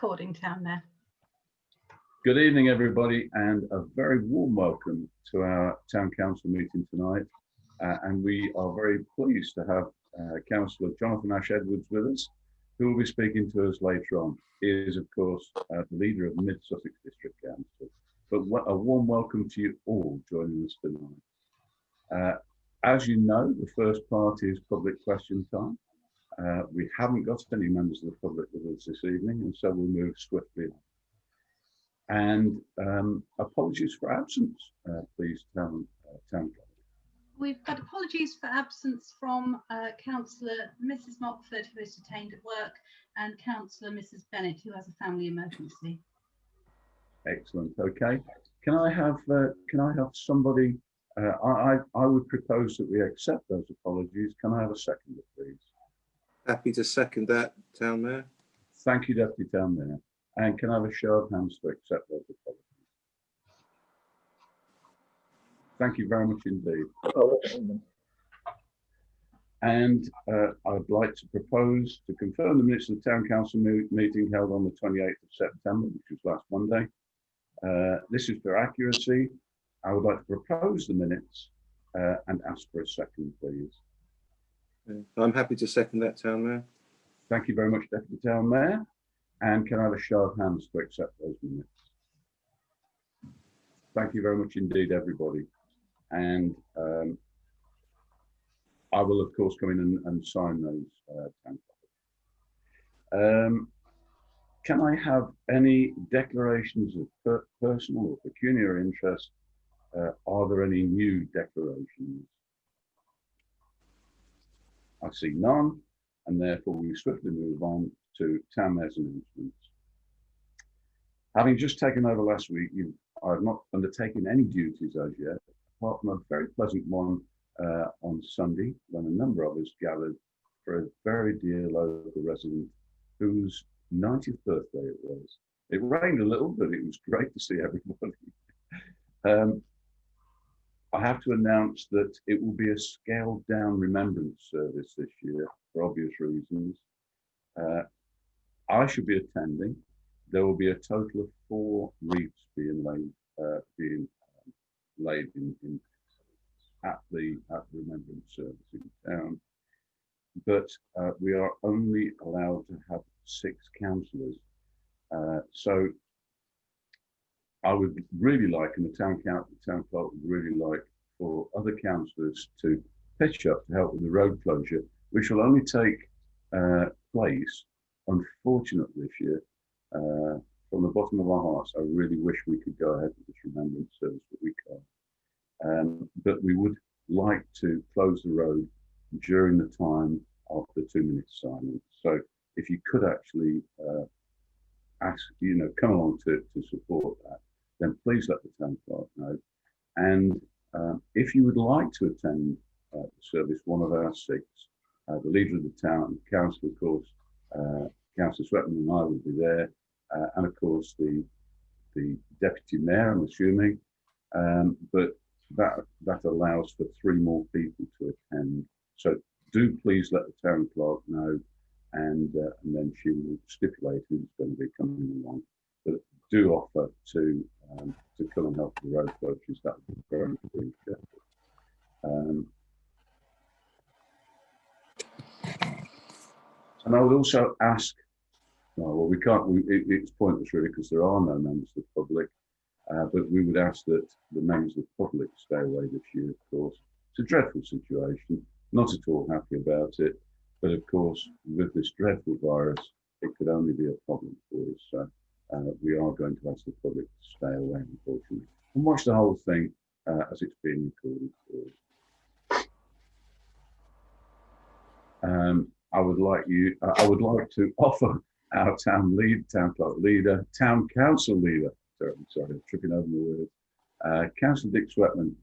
recording, Town Mayor. Good evening, everybody, and a very warm welcome to our Town Council meeting tonight. And we are very pleased to have Councillor Jonathan Ash-Edwards with us, who will be speaking to us later on. He is, of course, the leader of Mid Sussex District Council. But a warm welcome to you all joining us tonight. As you know, the first part is public question time. We haven't got any members of the public with us this evening, and so we'll move swiftly on. And apologies for absence, please, Town Clerk. We've got apologies for absence from Councillor Mrs. Mockford, who is detained at work, and Councillor Mrs. Bennett, who has a family emergency. Excellent. Okay. Can I have somebody? I would propose that we accept those apologies. Can I have a seconder, please? Happy to second that, Town Mayor. Thank you, Deputy Town Mayor. And can I have a show of hands to accept those apologies? Thank you very much indeed. And I'd like to propose to confirm the minutes of the Town Council meeting held on the 28th of September, which was last Monday. This is for accuracy. I would like to propose the minutes and ask for a second, please. I'm happy to second that, Town Mayor. Thank you very much, Deputy Town Mayor. And can I have a show of hands to accept those minutes? Thank you very much indeed, everybody. And I will, of course, come in and sign those. Can I have any declarations of personal or pecuniary interest? Are there any new declarations? I see none, and therefore we swiftly move on to Town Mayor's announcements. Having just taken over last week, I have not undertaken any duties as yet, apart from a very pleasant one on Sunday, when a number of us gathered for a very dear local resident whose 90th birthday it was. It rained a little, but it was great to see everybody. I have to announce that it will be a scaled down remembrance service this year for obvious reasons. I should be attending. There will be a total of 4 wreaths being laid at the remembrance service in town. But we are only allowed to have 6 councillors. So I would really like, and the town clerk would really like, for other councillors to pitch up to help with the road closure, which will only take place, unfortunately, this year. From the bottom of our hearts, I really wish we could go ahead with this remembrance service, but we can't. But we would like to close the road during the time of the 2-minute silence. So if you could actually come along to support that, then please let the town clerk know. And if you would like to attend the service, one of our 6, the leader of the town council, of course, Councillor Sweatman and I will be there, and of course the deputy mayor, I'm assuming, but that allows for 3 more people to attend. So do please let the town clerk know, and then she will stipulate who's going to be coming along. But do offer to come and help the road closures. That would be very appreciated. And I would also ask, well, we can't. It's pointless really, because there are no members of the public. But we would ask that the members of the public stay away this year. Of course, it's a dreadful situation. Not at all happy about it. But of course, with this dreadful virus, it could only be a problem for us. So we are going to ask the public to stay away, unfortunately, and watch the whole thing as it's being recorded for us. I would like to offer our town clerk leader, town council leader. Sorry, I'm tripping over my words. Councillor Dick Sweatman,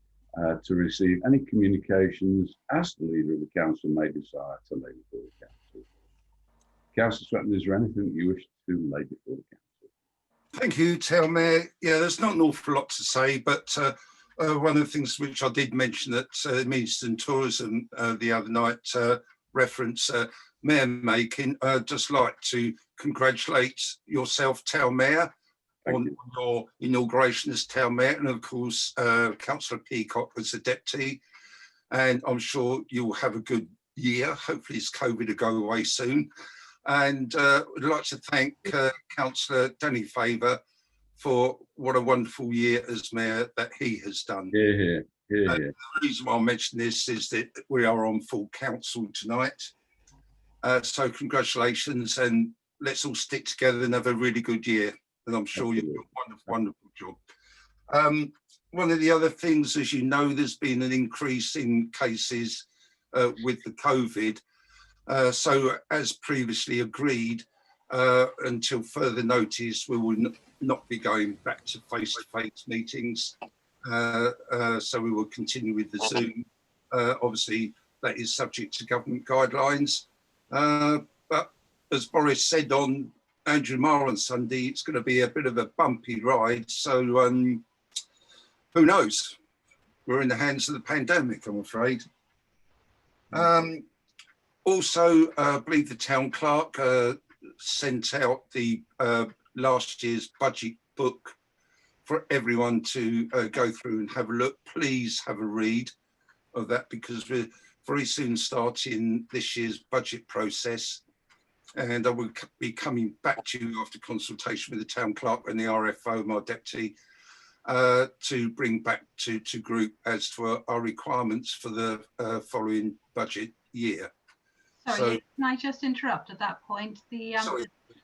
to receive any communications as the leader of the council may desire to lay before the council. Councillor Sweatman, is there anything you wish to lay before the council? Thank you, Town Mayor. Yeah, there's not an awful lot to say, but one of the things which I did mention at Minister and Tourism the other night, reference mayor making, I'd just like to congratulate yourself, Town Mayor, Thank on you. your inauguration as Town Mayor, and of course, Councillor Peacock as the Deputy. And I'm sure you'll have a good year. Hopefully this COVID will go away soon. And I'd like to thank Councillor Danny Favour for what a wonderful year as Mayor that he has done. Hear, hear, hear, hear. The reason why I mention this is that we are on full council tonight. So congratulations, and let's all stick together and have a really good year. And I'm sure you'll do a wonderful, wonderful job. One of the other things, as you know, there's been an increase in cases with the COVID. So as previously agreed, until further notice, we will not be going back to face-to-face meetings. So we will continue with the Zoom. Obviously, that is subject to government guidelines. But as Boris said on Andrew Marr on Sunday, it's going to be a bit of a bumpy ride. So who knows? We're in the hands of the pandemic, I'm afraid. Also, I believe the town clerk sent out the last year's budget book for everyone to go through and have a look. Please have a read of that, because we're very soon starting this year's budget process. And I will be coming back to you after consultation with the town clerk and the RFO, my deputy, to bring back to group as to our requirements for the following budget year. Sorry, can I just interrupt at that point?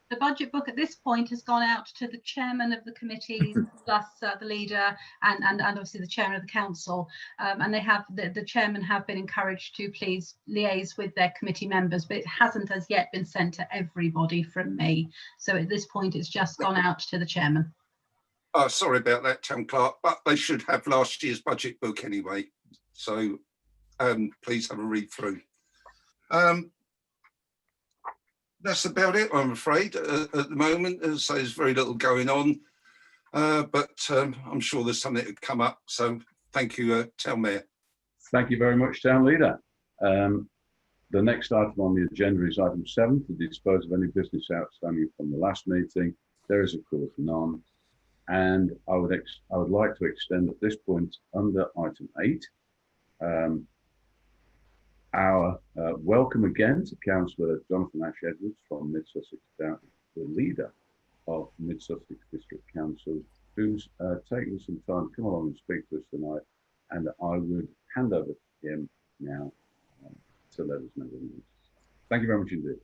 The budget book at this point has gone out to the chairman of the committee, plus the leader and obviously the chairman of the council. And they have the chairman have been encouraged to please liaise with their committee members, but it hasn't as yet been sent to everybody from me. So at this point, it's just gone out to the chairman. Oh, sorry about that, town clerk, but they should have last year's budget book anyway. So please have a read through. That's about it, I'm afraid, at the moment. As I say, there's very little going on, but I'm sure there's something to come up. So thank you, Town Mayor. Thank you very much, Town Leader. The next item on the agenda is item 7, to dispose of any business outstanding from the last meeting. There is, of course, none. And I would like to extend at this point, under item 8, our welcome again to Councillor Jonathan Ash-Edwards from Mid-Sussex Down, the leader of Mid-Sussex District Council, who's taken some time to come along and speak to us tonight. And I would hand over to him now to let us know what he wants. Thank you very much indeed.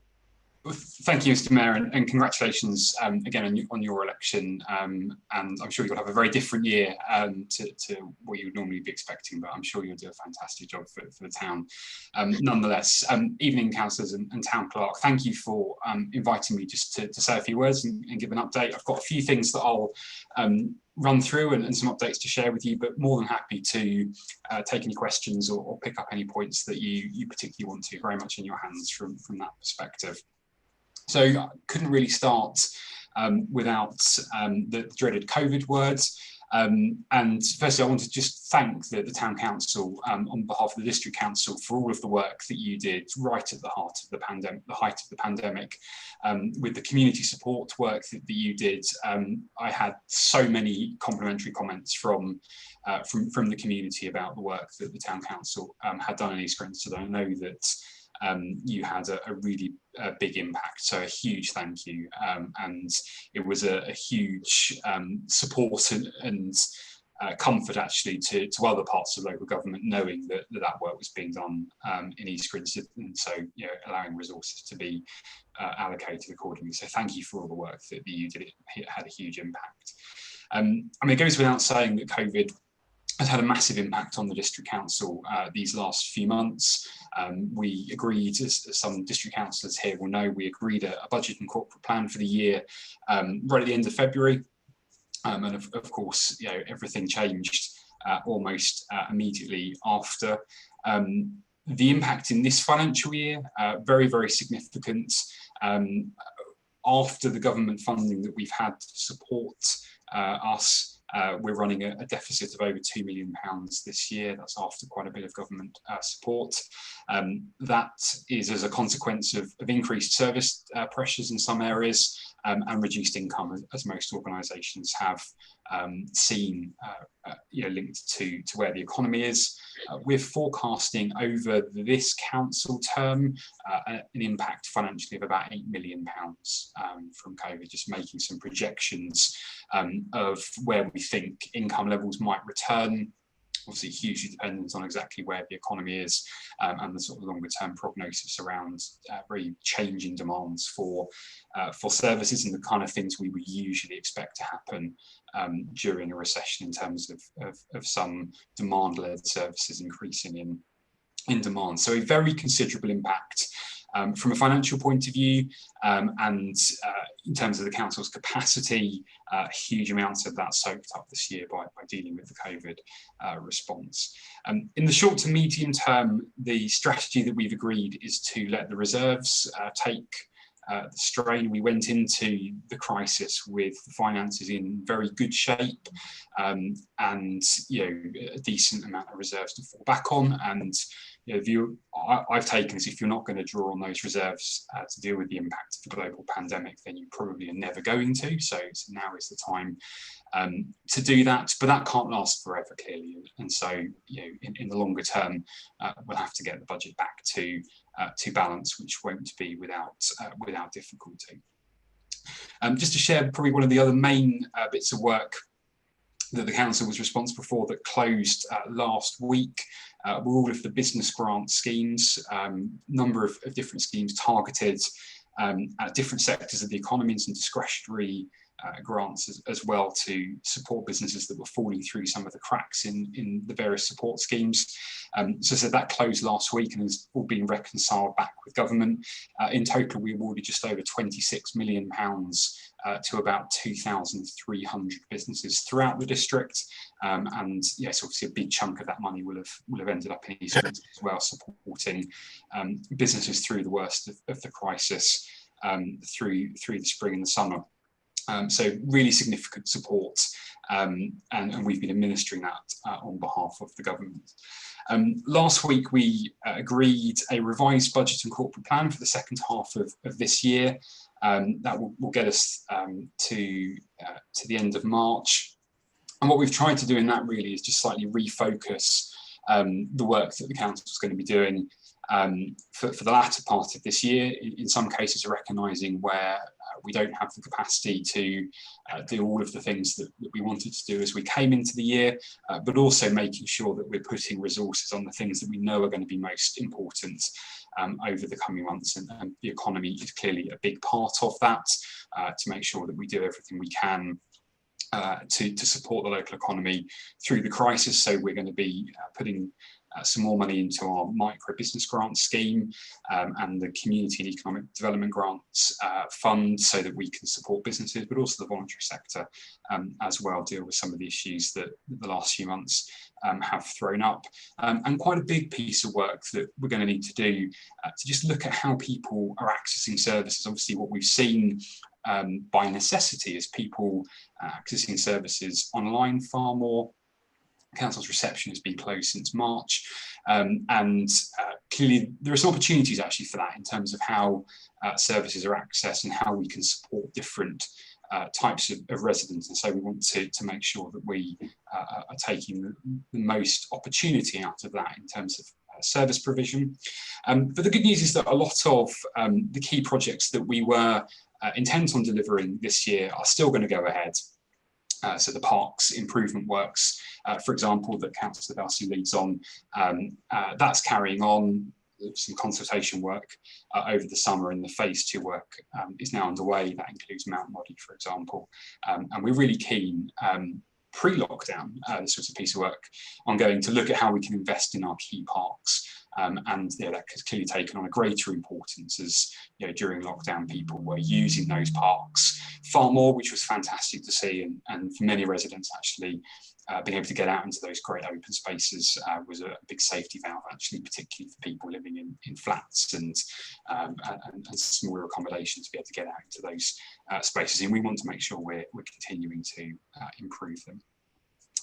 Thank you, Mr. Mayor, and congratulations again on your election. And I'm sure you'll have a very different year to what you would normally be expecting, but I'm sure you'll do a fantastic job for the town. Nonetheless, evening councillors and town clerk, thank you for inviting me just to say a few words and give an update. I've got a few things that I'll run through and some updates to share with you, but more than happy to take any questions or pick up any points that you particularly want to. Very much in your hands from that perspective. So I couldn't really start without the dreaded COVID words. And firstly, I want to just thank the Town Council on behalf of the District Council for all of the work that you did right at the heart of the pandemic, the height of the pandemic, with the community support work that you did. I had so many complimentary comments from the community about the work that the Town Council had done in East Grinstead. I know that you had a really big impact, so a huge thank you, and it was a huge support and comfort actually to other parts of local government, knowing that work was being done in East Grinstead, and so allowing resources to be allocated accordingly. So thank you for all the work that you did. It had a huge impact. I mean, it goes without saying that COVID has had a massive impact on the District Council these last few months. We agreed, as some district councillors here will know, we agreed a budget and corporate plan for the year right at the end of February. And of course, everything changed almost immediately after. The impact in this financial year, very, very significant. After the government funding that we've had to support us we're running a deficit of over £2 million this year. That's after quite a bit of government support. That is as a consequence of increased service pressures in some areas and reduced income, as most organisations have seen, linked to where the economy is. We're forecasting over this council term an impact financially of about £8 million from COVID, just making some projections of where we think income levels might return. Obviously hugely dependent on exactly where the economy is and the sort of longer term prognosis around really changing demands for services and the kind of things we would usually expect to happen during a recession in terms of some demand-led services increasing in demand. So a very considerable impact from a financial point of view, and in terms of the council's capacity, huge amounts of that soaked up this year by dealing with the COVID response. In the short to medium term, the strategy that we've agreed is to let the reserves take the strain. We went into the crisis with the finances in very good shape, and a decent amount of reserves to fall back on. And the view I've taken is if you're not going to draw on those reserves to deal with the impact of the global pandemic, then you probably are never going to. So now is the time to do that, but that can't last forever, clearly. And so, in the longer term, we'll have to get the budget back to balance, which won't be without difficulty. Just to share probably one of the other main bits of work that the council was responsible for that closed last week were all of the business grant schemes, number of different schemes targeted at different sectors of the economy and some discretionary grants as well to support businesses that were falling through some of the cracks in the various support schemes. So that closed last week and has all been reconciled back with government. In total, we awarded just over £26 million to about 2,300 businesses throughout the district. And yes, obviously a big chunk of that money will have ended up in East Midlands as well, supporting businesses through the worst of the crisis through the spring and the summer. So really significant support, and we've been administering that on behalf of the government. Last week we agreed a revised budget and corporate plan for the second half of this year. That will get us to the end of March. And what we've tried to do in that really is just slightly refocus the work that the council is going to be doing for the latter part of this year. In some cases, recognising where we don't have the capacity to do all of the things that we wanted to do as we came into the year, but also making sure that we're putting resources on the things that we know are going to be most important over the coming months. And the economy is clearly a big part of that, to make sure that we do everything we can to support the local economy through the crisis. So we're going to be putting some more money into our micro business grant scheme and the community and economic development grants fund, so that we can support businesses, but also the voluntary sector as well, deal with some of the issues that the last few months have thrown up. And quite a big piece of work that we're going to need to do to just look at how people are accessing services. Obviously what we've seen by necessity is people accessing services online far more. Council's reception has been closed since March, and clearly there are some opportunities actually for that in terms of how services are accessed and how we can support different types of residents. And so we want to make sure that we are taking the most opportunity out of that in terms of service provision. But the good news is that a lot of the key projects that we were intent on delivering this year are still going to go ahead. So the parks improvement works, for example, that Councillor Darcy leads on, that's carrying on. Some consultation work over the summer, and the phase 2 work is now underway. That includes Mount Moddy, for example. And we're really keen, pre-lockdown, this was a piece of work ongoing, to look at how we can invest in our key parks. And that has clearly taken on a greater importance as during lockdown people were using those parks far more, which was fantastic to see, and for many residents actually being able to get out into those great open spaces was a big safety valve, actually, particularly for people living in flats and smaller accommodations, to be able to get out into those spaces. And we want to make sure we're continuing to improve them.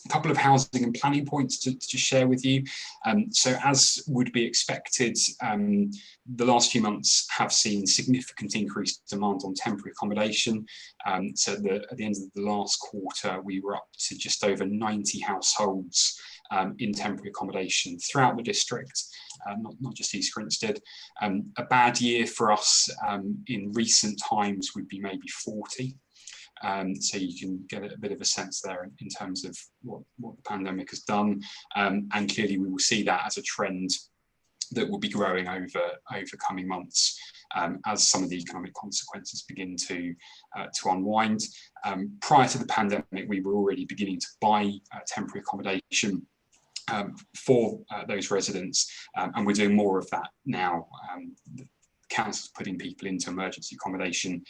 A couple of housing and planning points to share with you. So as would be expected, the last few months have seen significant increased demand on temporary accommodation. So at the end of the last quarter, we were up to just over 90 households in temporary accommodation throughout the district, not just East Grinstead. A bad year for us in recent times would be maybe 40. So you can get a bit of a sense there in terms of what the pandemic has done. And clearly we will see that as a trend that will be growing over coming months as some of the economic consequences begin to unwind. Prior to the pandemic, we were already beginning to buy temporary accommodation for those residents, and we're doing more of that now. Councils putting people into emergency accommodation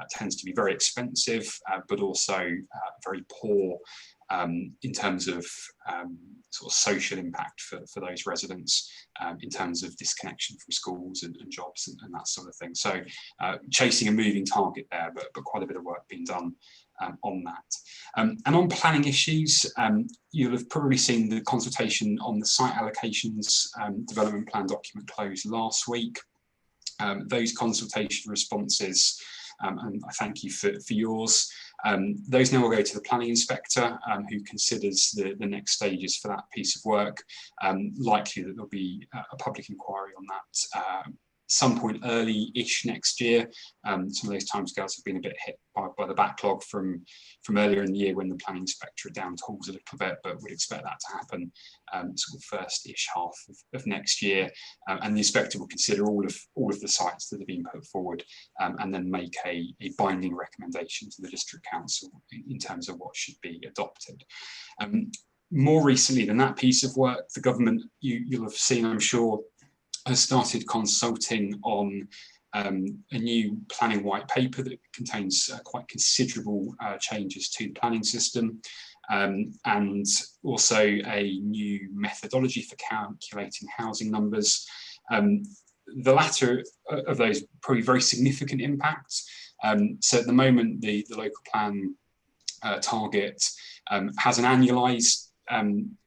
tends to be very expensive, but also very poor in terms of sort of social impact for those residents, in terms of disconnection from schools and jobs and that sort of thing. So chasing a moving target there, but quite a bit of work being done on that. And on planning issues, you'll have probably seen the consultation on the site allocations development plan document closed last week. Those consultation responses, and I thank you for yours. Those now will go to the planning inspector, who considers the next stages for that piece of work. Likely that there'll be a public inquiry on that some point early-ish next year. Some of those timescales have been a bit hit by the backlog from earlier in the year when the planning inspector had down tools a little bit, but we'd expect that to happen sort of first-ish half of next year. And the inspector will consider all of the sites that have been put forward, and then make a binding recommendation to the district council in terms of what should be adopted. More recently than that piece of work, the government, you'll have seen, I'm sure, has started consulting on a new planning white paper that contains quite considerable changes to the planning system, and also a new methodology for calculating housing numbers. The latter of those probably very significant impacts. So at the moment, the local plan target has an annualised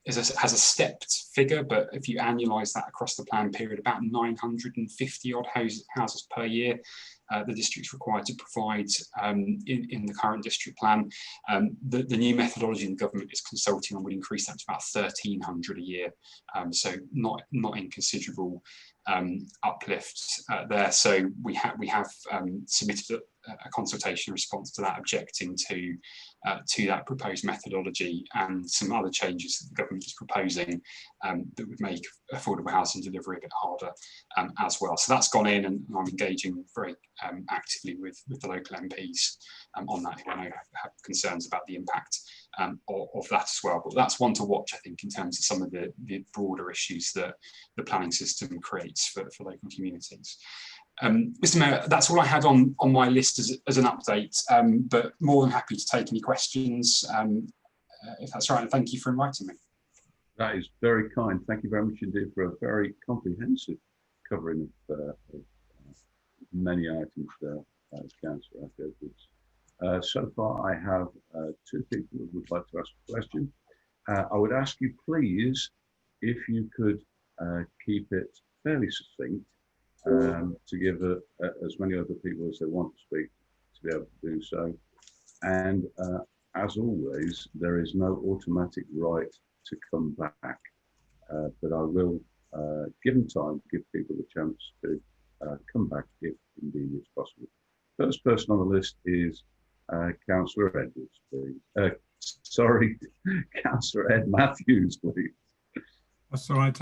has a stepped figure, but if you annualise that across the plan period, about 950 odd houses per year, the district's required to provide in the current district plan. The new methodology the government is consulting on would increase that to about 1,300 a year, so not inconsiderable uplift there. So we have submitted a consultation response to that, objecting to that proposed methodology and some other changes that the government is proposing that would make affordable housing delivery a bit harder as well. So that's gone in, and I'm engaging very actively with the local MPs on that, who I know have concerns about the impact of that as well. But that's one to watch, I think, in terms of some of the broader issues that the planning system creates for local communities. Mr. Mayor, that's all I had on my list as an update, but more than happy to take any questions, if that's right, and thank you for inviting me. That is very kind. Thank you very much indeed for a very comprehensive covering of many items there, Councillor Edwards. So far I have two people who would like to ask a question. I would ask you please, if you could keep it fairly succinct, to give as many other people as they want to speak to be able to do so. And as always, there is no automatic right to come back, but I will, given time, give people the chance to come back if indeed it's possible. First person on the list is Councillor Edwards, please. Sorry, Councillor Ed Matthews, please. That's all right,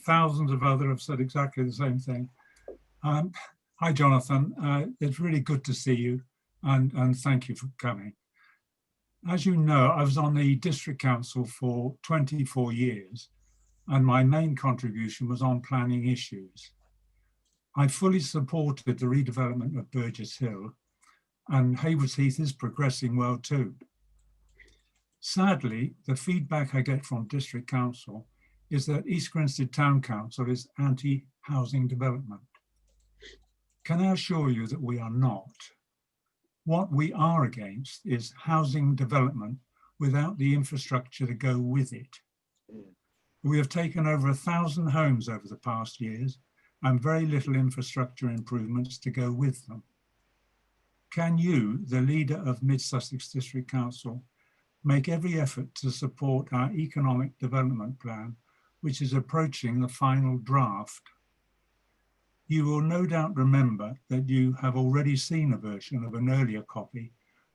thousands of others have said exactly the same thing. Hi, Jonathan. It's really good to see you, and thank you for coming. As you know, I was on the district council for 24 years, and my main contribution was on planning issues. I fully supported the redevelopment of Burgess Hill, and Haywards Heath is progressing well too. Sadly, the feedback I get from district council is that East Grinstead Town Council is anti-housing development. Can I assure you that we are not? What we are against is housing development without the infrastructure to go with it. We have taken over 1,000 homes over the past years and very little infrastructure improvements to go with them. Can you, the leader of Mid Sussex District Council, make every effort to support our economic development plan, which is approaching the final draft? You will no doubt remember that you have already seen a version of an earlier copy,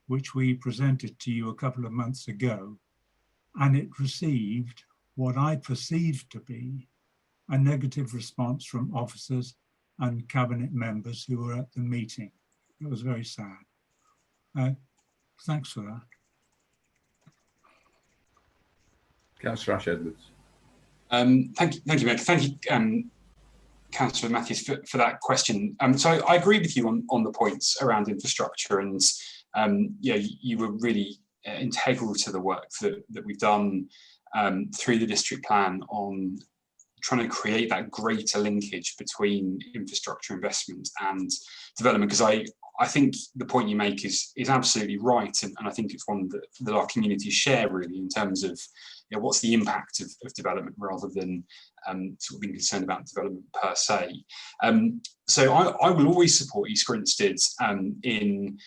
which we presented to you a couple of months ago, and it received what I perceived to be a negative response from officers and cabinet members who were at the meeting. It was very sad. Thanks for that. Councillor Ash-Edwards. Thank you, Mick. Thank you, Councillor Matthews, for that question. So I agree with you on the points around infrastructure, and yeah, you were really integral to the work that we've done through the district plan on trying to create that greater linkage between infrastructure investment and development, because I think the point you make is absolutely right, and I think it's one that our communities share really, in terms of, you know, what's the impact of development rather than sort of being concerned about development per se. So I will always support East Grinstead in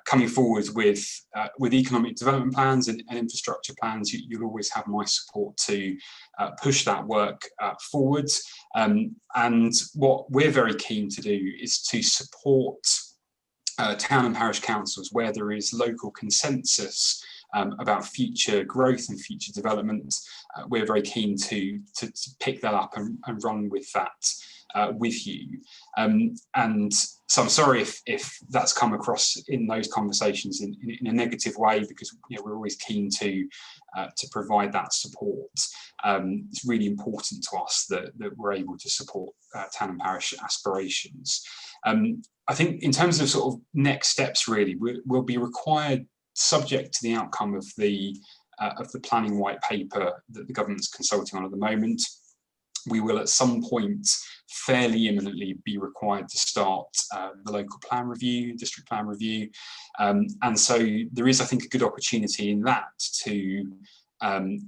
coming forward with economic development plans and infrastructure plans. You'll always have my support to push that work forward. And what we're very keen to do is to support town and parish councils where there is local consensus about future growth and future development. We're very keen to pick that up and run with that with you. And so I'm sorry if that's come across in those conversations in a negative way, because, you know, we're always keen to provide that support. It's really important to us that we're able to support town and parish aspirations. I think in terms of sort of next steps, really, we'll be required, subject to the outcome of the planning white paper that the government's consulting on at the moment, we will at some point fairly imminently be required to start the local plan review, district plan review. And so there is, I think, a good opportunity in that to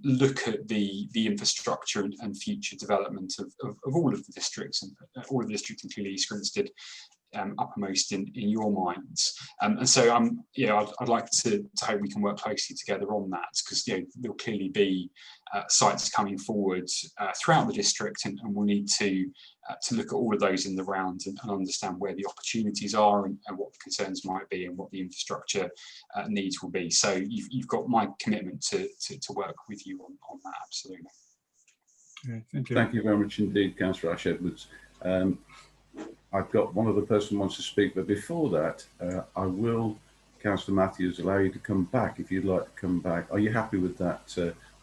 look at the infrastructure and future development of all of the districts, and all of the districts, including East Grinstead, uppermost in your minds. And so I'd like to hope we can work closely together on that, because, you know, there'll clearly be sites coming forward throughout the district, and we'll need to look at all of those in the round and understand where the opportunities are and what the concerns might be and what the infrastructure needs will be. So you've got my commitment to work with you on that, absolutely. Okay, thank you. Thank you very much indeed, Councillor Ash-Edwards. I've got one other person who wants to speak, but before that, I will, Councillor Matthews, allow you to come back if you'd like to come back. Are you happy with that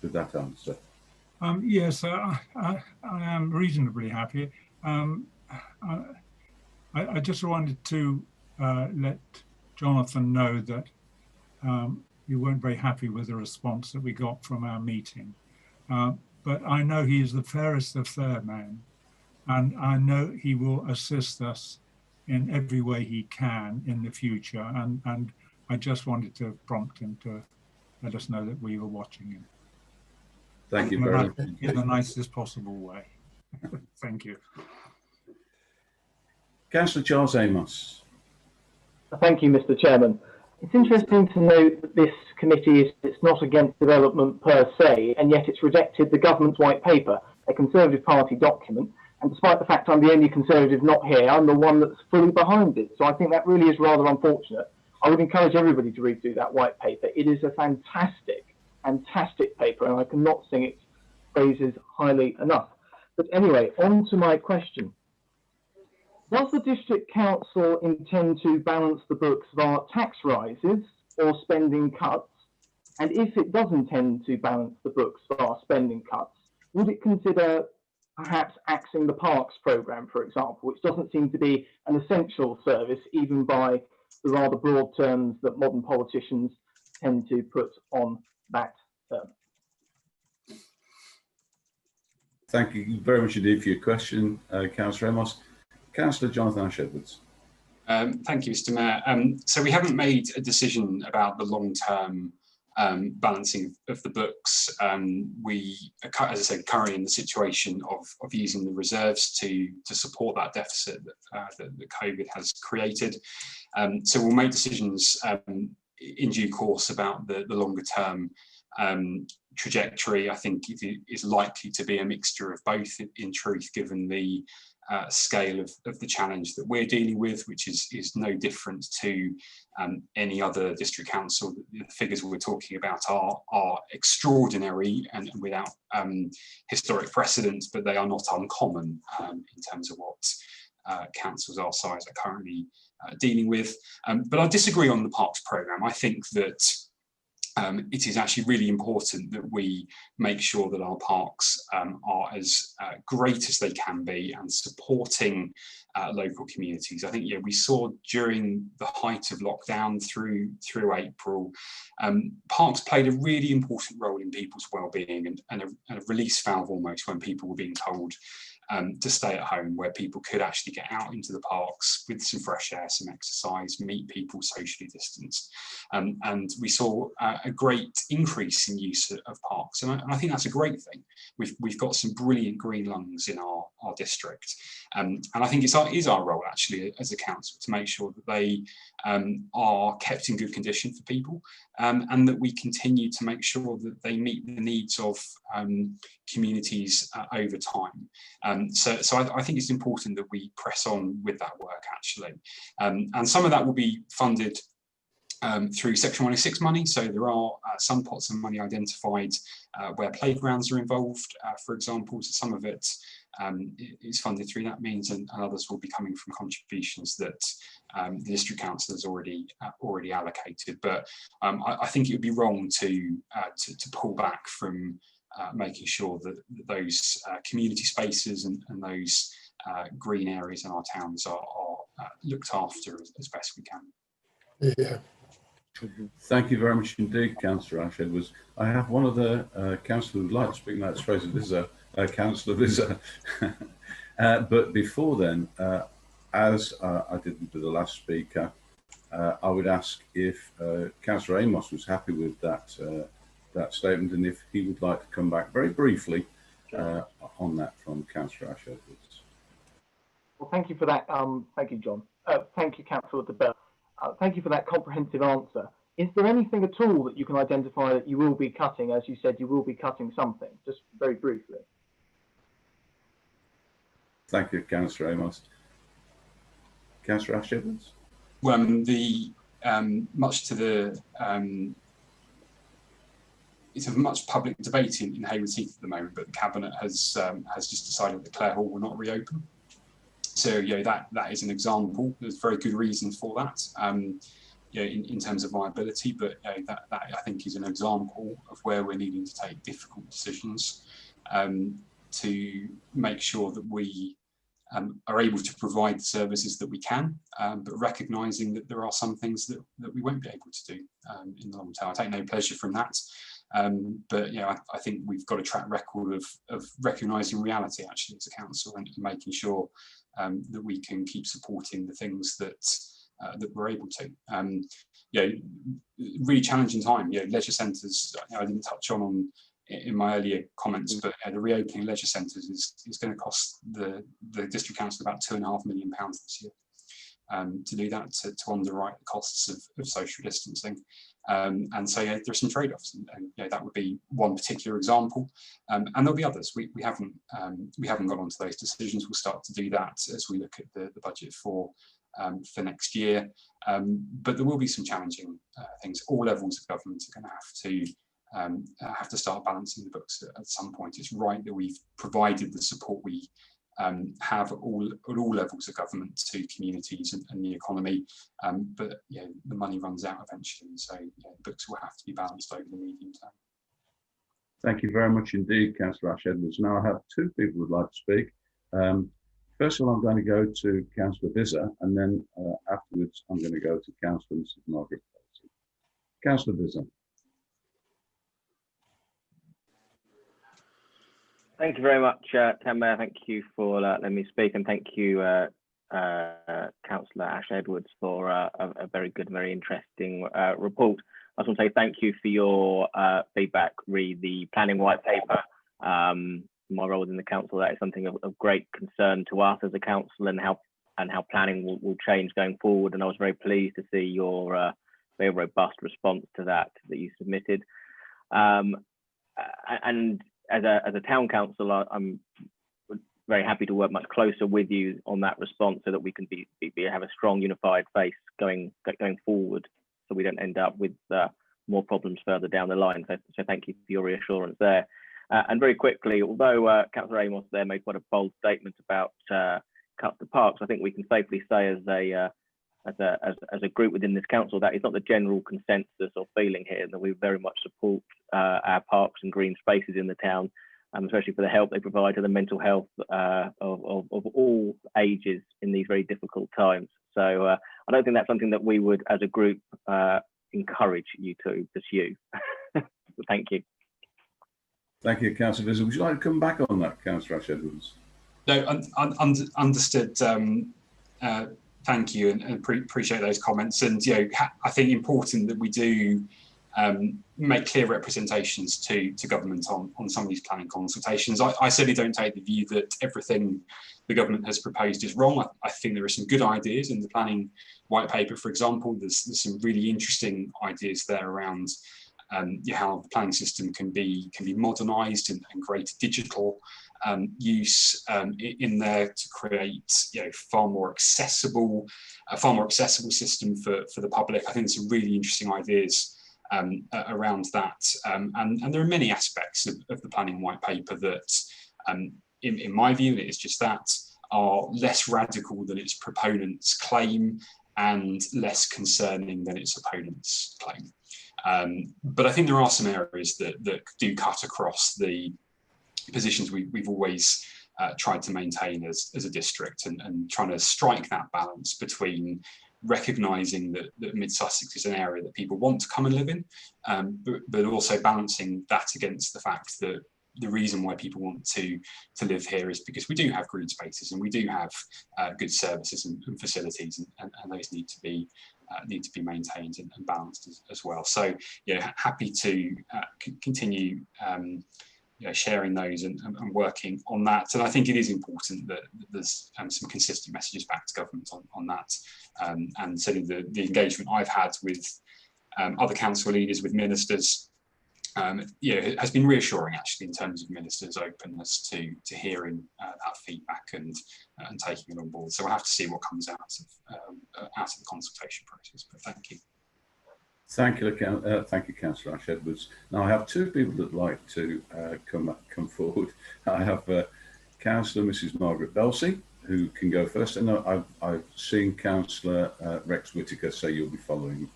answer? Yes, I am reasonably happy. I just wanted to let Jonathan know that you weren't very happy with the response that we got from our meeting. But I know he is the fairest of fair men, and I know he will assist us in every way he can in the future. And I just wanted to prompt him to let us know that we were watching him. Thank you very much. In the nicest possible way. Thank you. Councillor Charles Amos. Thank you, Mr. Chairman. It's interesting to note that this committee it's not against development per se, and yet it's rejected the government's white paper, a Conservative Party document. And despite the fact I'm the only Conservative not here, I'm the one that's fully behind it. So I think that really is rather unfortunate. I would encourage everybody to read through that white paper. It is a fantastic paper, and I cannot sing its praises highly enough. But anyway, on to my question. Does the District Council intend to balance the books via tax rises or spending cuts? And if it does intend to balance the books via spending cuts, would it consider perhaps axing the Parks programme, for example, which doesn't seem to be an essential service, even by the rather broad terms that modern politicians tend to put on that term? Thank you very much indeed for your question, Councillor Amos. Councillor Jonathan Ash-Edwards. Thank you, Mr. Mayor. So we haven't made a decision about the long-term balancing of the books. We are, as I said, currently in the situation of using the reserves to support that deficit that COVID has created. So we'll make decisions in due course about the longer term trajectory. I think it is likely to be a mixture of both, in truth, given the scale of the challenge that we're dealing with, which is no different to any other district council. The figures we're talking about are extraordinary and without historic precedent, but they are not uncommon in terms of what councils our size are currently dealing with. But I disagree on the parks programme. I think that it is actually really important that we make sure that our parks are as great as they can be and supporting local communities. I think we saw during the height of lockdown through April, parks played a really important role in people's well-being and a release valve almost when people were being told to stay at home, where people could actually get out into the parks with some fresh air, some exercise, meet people socially distanced. And we saw a great increase in use of parks. And I think that's a great thing. We've got some brilliant green lungs in our district. And I think it is our role actually as a council to make sure that they are kept in good condition for people, and that we continue to make sure that they meet the needs of communities over time. So I think it's important that we press on with that work actually. And some of that will be funded through Section 106 money. So there are some pots of money identified where playgrounds are involved, for example. So some of it is funded through that means, and others will be coming from contributions that the district council has already allocated. But I think it would be wrong to pull back from making sure that those community spaces and those green areas in our towns are looked after as best we can. Yeah. Thank you very much indeed, Councillor Ash Edwards. I have one other councillor who would like to speak. Let's face it, this is a councillor visitor. But before then, as I did with the last speaker, I would ask if Councillor Amos was happy with that statement, and if he would like to come back very briefly on that from Councillor Ash Edwards. Well, thank you for that. Thank you, John. Thank you, Councillor de Bell. Thank you for that comprehensive answer. Is there anything at all that you can identify that you will be cutting? As you said, you will be cutting something, just very briefly. Thank you, Councillor Amos. Councillor Ash Edwards? Well, much to the it's a much public debate in Hayward Heath at the moment, but the Cabinet has just decided that Clare Hall will not reopen. So that is an example. There's very good reason for that. In terms of viability, but that I think is an example of where we're needing to take difficult decisions to make sure that we are able to provide the services that we can, but recognising that there are some things that we won't be able to do in the long term. I take no pleasure from that, but I think we've got a track record of recognising reality actually as a council and making sure that we can keep supporting the things that we're able to. Really challenging time. Leisure centres, I didn't touch on in my earlier comments, but the reopening leisure centres is going to cost the district council about £2.5 million this year. To do that, to underwrite the costs of social distancing. And so there's some trade-offs, and that would be one particular example. And there'll be others. We haven't got onto those decisions. We'll start to do that as we look at the budget for next year. But there will be some challenging things. All levels of government are going to have to start balancing the books at some point. It's right that we've provided the support we have at all levels of government to communities and the economy, but the money runs out eventually, so the books will have to be balanced over the medium term. Thank you very much indeed, Councillor Ash Edwards. Now I have two people who would like to speak. First of all, I'm going to go to Councillor Visser, and then afterwards I'm going to go to Councillor Mrs. Margaret Kelsey. Councillor Visser. Thank you very much, Town Mayor. Thank you for letting me speak, and thank you, Councillor Ash Edwards, for a very good, very interesting report. just want to say thank you for your feedback, re the planning white paper. My role within the council, that is something of great concern to us as a council, and how planning will change going forward. And I was very pleased to see your very robust response to that you submitted. And as a town council, I'm very happy to work much closer with you on that response, so that we can have a strong unified face going forward, so we don't end up with more problems further down the line. So thank you for your reassurance there. And very quickly, although Councillor Amos there made quite a bold statement about cuts to parks, I think we can safely say as a group within this council that is not the general consensus or feeling here, that we very much support our parks and green spaces in the town, especially for the help they provide to the mental health of all ages in these very difficult times. So I don't think that's something that we would, as a group, encourage you to pursue. Thank you. Thank you, Councillor Vizard. Would you like to come back on that, Councillor Ash-Edwards? No, understood. Thank you, and appreciate those comments. And I think important that we do make clear representations to government on some of these planning consultations. I certainly don't take the view that everything the government has proposed is wrong. I think there are some good ideas in the planning white paper, for example. There's some really interesting ideas there around how the planning system can be modernised and greater digital use in there to create a far more accessible system for the public. I think there's some really interesting ideas around that, and there are many aspects of the planning white paper that, in my view, it is just that, are less radical than its proponents claim and less concerning than its opponents claim. But I think there are some areas that do cut across the positions we've always tried to maintain as a district, and trying to strike that balance between recognising that Mid Sussex is an area that people want to come and live in, but also balancing that against the fact that the reason why people want to live here is because we do have green spaces and we do have good services and facilities, and those need to be maintained and balanced as well. So happy to continue sharing those and working on that. And I think it is important that there's some consistent messages back to government on that. And certainly the engagement I've had with other council leaders, with ministers, it has been reassuring actually, in terms of ministers' openness to hearing that feedback and taking it on board. So we'll have to see what comes out of the consultation process. But thank you. Thank you, Councillor Ash-Edwards. Now I have two people that'd like to come forward. I have Councillor Mrs. Margaret Belsey, who can go first, and I've seen Councillor Rex Whitaker say you'll be following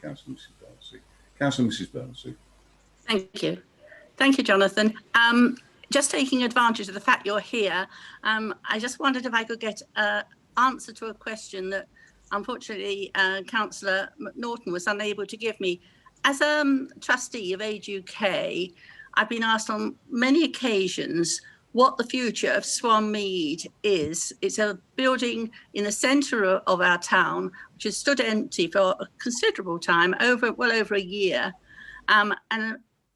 Councillor Mrs. Belsey. Councillor Mrs. Belsey. Thank you, Jonathan. Just taking advantage of the fact you're here, I just wondered if I could get an answer to a question that unfortunately Councillor McNaughton was unable to give me. As a trustee of Age UK, I've been asked on many occasions what the future of Swanmead is. It's a building in the centre of our town, which has stood empty for a considerable time, well over a year. And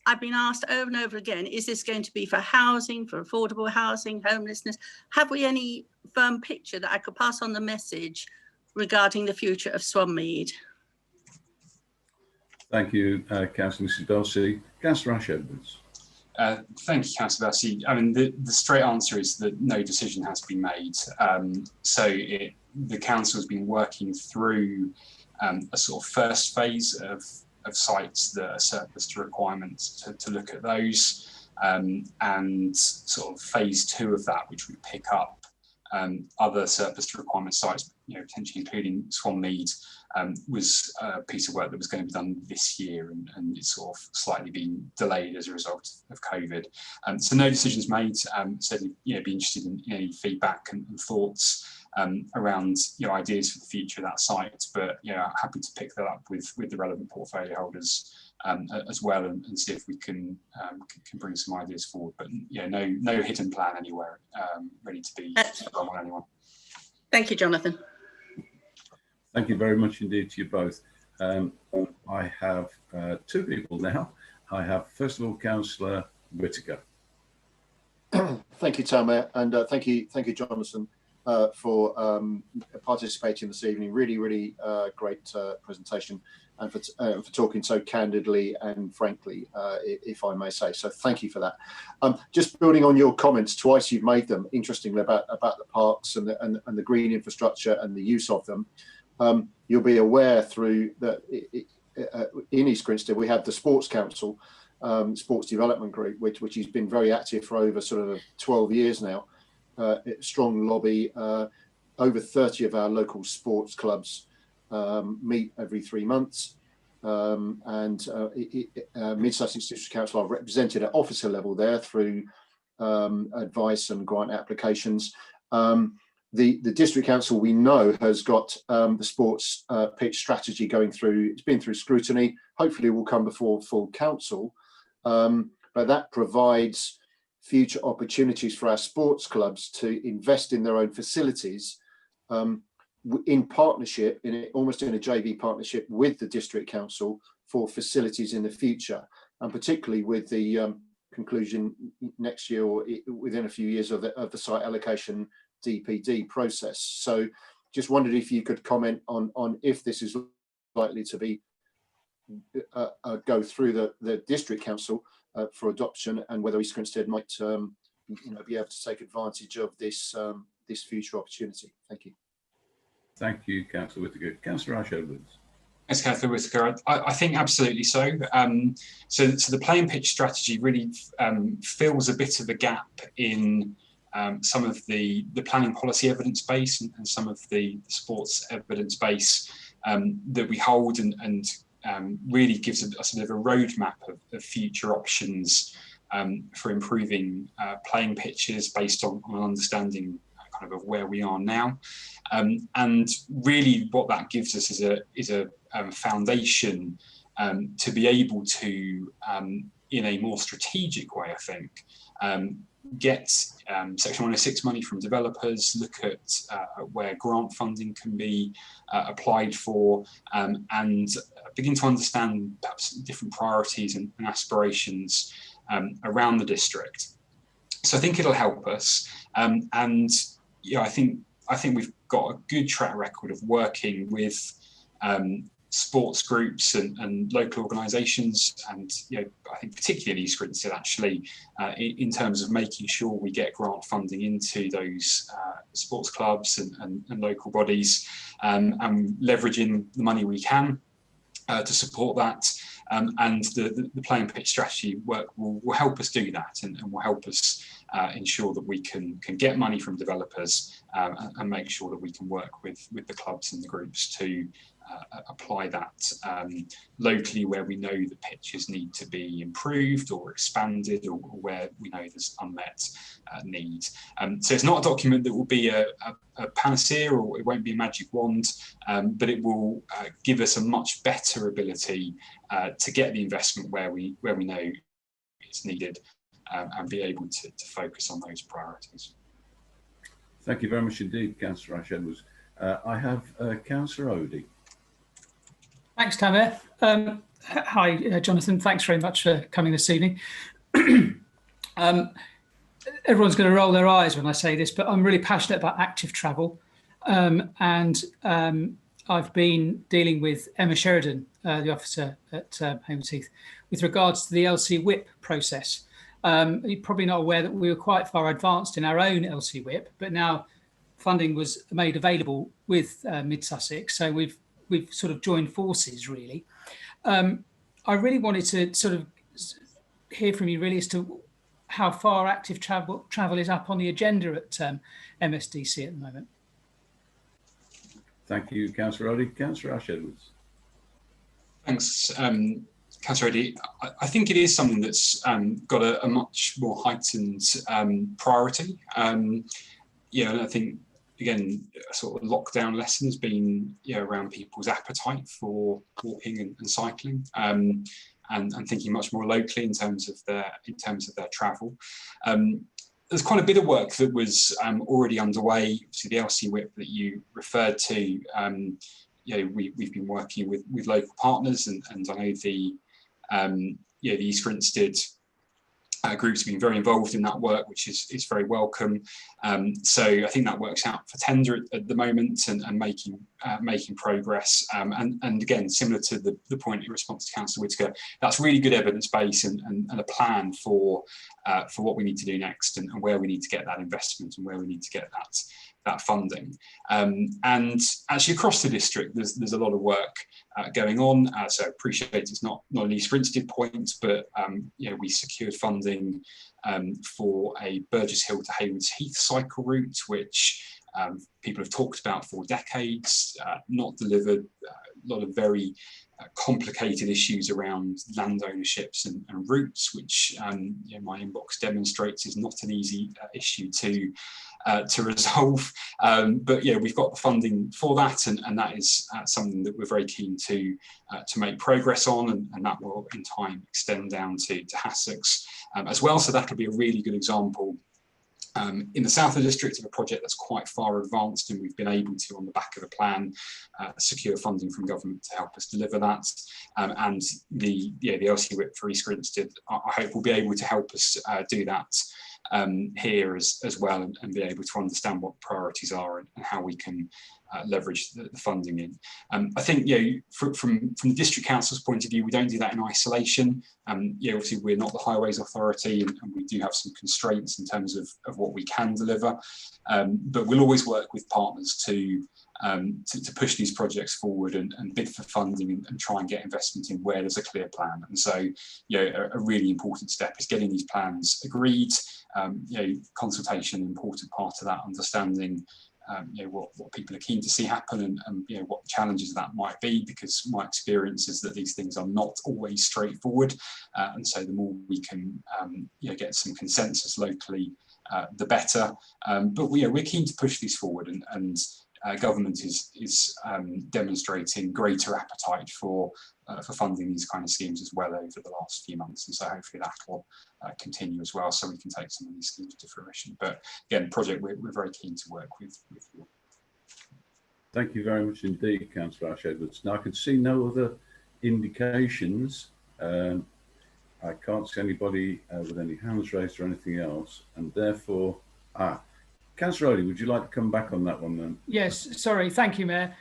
I've been asked over and over again, is this going to be for housing, for affordable housing, homelessness? Have we any firm picture that I could pass on the message regarding the future of Swanmead? Thank you, Councillor Mrs. Belsey. Councillor Ash-Edwards. Thank you, Councillor Belsey. I mean, the straight answer is that no decision has been made. So the council has been working through a sort of first phase of sites that are surplus to requirements to look at those, and sort of phase 2 of that, which would pick up other surplus to requirement sites, potentially including Swanmead, was a piece of work that was going to be done this year, and it's sort of slightly been delayed as a result of COVID. So no decisions made. Certainly, be interested in any feedback and thoughts around ideas for the future of that site. But happy to pick that up with the relevant portfolio holders as well, and see if we can bring some ideas forward. But no hidden plan anywhere, ready to be on anyone. Thank you, Jonathan. Thank you very much indeed to you both. I have two people now. I have, first of all, Councillor Whitaker. Thank you, Town Mayor, and thank you, Jonathan, for participating this evening. Really great presentation, and for talking so candidly and frankly, if I may say. So thank you for that. Just building on your comments, twice you've made them, interestingly, about the parks and the green infrastructure and the use of them. You'll be aware through that in East Grinstead we have the Sports Council, Sports Development Group, which has been very active for over sort of 12 years now. Strong lobby. Over 30 of our local sports clubs meet every 3 months, and Mid Sussex District Council are represented at officer level there through advice and grant applications. The District Council, we know, has got the sports pitch strategy going through. It's been through scrutiny. Hopefully, it will come before full council. But that provides future opportunities for our sports clubs to invest in their own facilities in partnership, almost in a JV partnership with the District Council for facilities in the future, and particularly with the conclusion next year or within a few years of the site allocation DPD process. So just wondered if you could comment on if this is likely to be go through the District Council for adoption, and whether East Grinstead might be able to take advantage of this this future opportunity. Thank you. Thank you, Councillor Whitaker. Councillor Ash Edwards. Yes, Councillor Whitaker, I think absolutely so. So the playing pitch strategy really fills a bit of a gap in some of the planning policy evidence base and some of the sports evidence base that we hold, and really gives a sort of a roadmap of future options for improving playing pitches based on an understanding kind of where we are now, and really what that gives us is a foundation to be able to, in a more strategic way, I think, get Section 106 money from developers, look at where grant funding can be applied for, and begin to understand perhaps different priorities and aspirations around the district. So I think it'll help us, and I think we've got a good track record of working with sports groups and local organisations, and I think particularly in East Grinstead actually, in terms of making sure we get grant funding into those sports clubs and local bodies, and leveraging the money we can to support that, and the playing pitch strategy work will help us do that, and will help us ensure that we can get money from developers, and make sure that we can work with the clubs and the groups to apply that locally where we know the pitches need to be improved or expanded, or where we know there's unmet need. So it's not a document that will be a panacea, or it won't be a magic wand, but it will give us a much better ability to get the investment where we know it's needed, and be able to focus on those priorities. Thank you very much indeed, Councillor Ash Edwards. I have Councillor Odey. Thanks, Tamer. Hi, Jonathan. Thanks very much for coming this evening. Everyone's going to roll their eyes when I say this, but I'm really passionate about active travel. And I've been dealing with Emma Sheridan, the officer at Hayward Heath, with regards to the LC Whip process. You're probably not aware that we were quite far advanced in our own LC Whip, but now funding was made available with Mid Sussex. So we've sort of joined forces, really. I really wanted to sort of hear from you really as to how far active travel is up on the agenda at MSDC at the moment. Thank you, Councillor Odey. Councillor Ash Edwards. Thanks, Councillor Odey. I think it is something that's got a much more heightened priority. And I think, again, a sort of lockdown lesson has been around people's appetite for walking and cycling, and thinking much more locally in terms of their travel. There's quite a bit of work that was already underway. So the LC Whip that you referred to, we've been working with local partners, and I know the East Grinstead groups have been very involved in that work, which is very welcome. So I think that works out for tender at the moment, and making progress. And again, similar to the point in response to Councillor Whitaker, that's really good evidence base and a plan for what we need to do next, and where we need to get that investment, and where we need to get that funding. And actually across the district, there's a lot of work going on. So I appreciate it's not an East Grinstead point, but we secured funding for a Burgess Hill to Haywards Heath cycle route, which people have talked about for decades, not delivered. A lot of very complicated issues around land ownerships and routes, which my inbox demonstrates is not an easy issue to resolve. But we've got the funding for that, and that is something that we're very keen to make progress on, and that will in time extend down to Hassocks as well. So that'll be a really good example in the south of the district of a project that's quite far advanced, and we've been able to, on the back of a plan, secure funding from government to help us deliver that. And the LC Whip for East Grinstead, I hope, will be able to help us do that here as well, and be able to understand what the priorities are and how we can leverage the funding in. I think from the district council's point of view, we don't do that in isolation. Obviously we're not the highways authority, and we do have some constraints in terms of what we can deliver, but we'll always work with partners to push these projects forward and bid for funding and try and get investment in where there's a clear plan. And so a really important step is getting these plans agreed. Consultation, an important part of that, understanding what people are keen to see happen, and what challenges that might be, because my experience is that these things are not always straightforward, and so the more we can get some consensus locally, the better. But we're keen to push these forward, and government is demonstrating greater appetite for funding these kind of schemes as well over the last few months, and so hopefully that will continue as well, so we can take some of these schemes to fruition. But again, project we're very keen to work with you. Thank you very much indeed, Councillor Ash-Edwards. Now I can see no other indications. I can't see anybody with any hands raised or anything else, and therefore, Councillor Odey, would you like to come back on that one then? Yes, sorry, thank you, Mayor.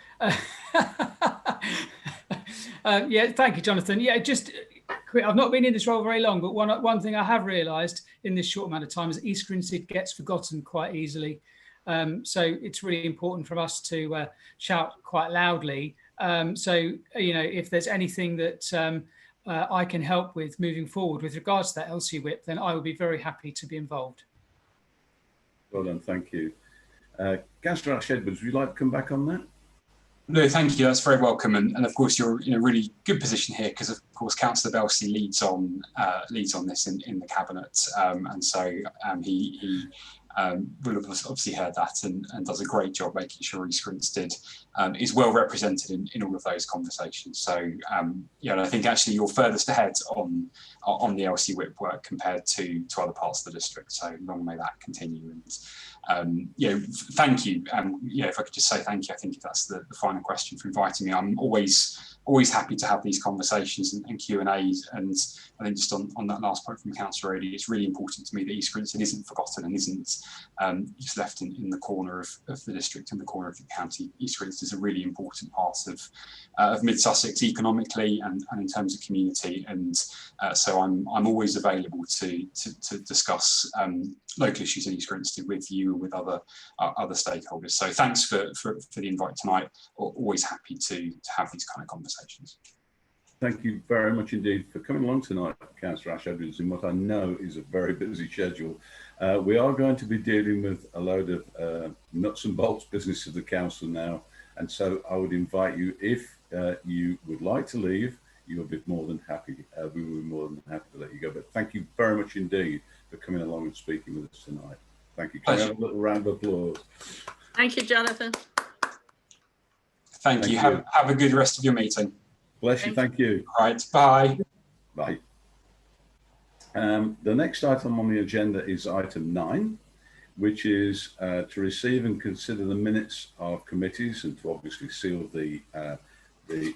Thank you, Jonathan. Just quick, I've not been in this role very long, but one thing I have realised in this short amount of time is that East Grinstead gets forgotten quite easily. So it's really important for us to shout quite loudly. If there's anything that I can help with moving forward with regards to that LC Whip, then I would be very happy to be involved. Well done, thank you. Councillor Ash-Edwards, would you like to come back on that? No, thank you. That's very welcome, and of course you're in a really good position here, because of course Councillor Belsey leads on this in the cabinet, and so he will have obviously heard that and does a great job making sure East Grinstead is well represented in all of those conversations. So and I think actually you're furthest ahead on the LC Whip work compared to other parts of the district. So long may that continue. And thank you. If I could just say thank you, I think if that's the final question for inviting me. I'm always happy to have these conversations and Q&As. And I think just on that last point from Councillor Odey, it's really important to me that East Grinstead isn't forgotten and isn't just left in the corner of the district, in the corner of the county. East Grinstead is a really important part of Mid Sussex economically and in terms of community. And so I'm always available to discuss local issues in East Grinstead with you and with other stakeholders. So thanks for the invite tonight. Always happy to have these kind of conversations. Thank you very much indeed for coming along tonight, Councillor Ash-Edwards, in what I know is a very busy schedule. We are going to be dealing with a load of nuts and bolts business of the council now, and so I would invite you, if you would like to leave, you would be more than happy. We will be more than happy to let you go. But thank you very much indeed for coming along and speaking with us tonight. Thank you. Can we have a little round of applause? Thank you, Jonathan. Thank you. Have a good rest of your meeting. Bless you. Thank you. All right. Bye. Bye. The next item on the agenda is item 9, which is to receive and consider the minutes of committees and to obviously seal the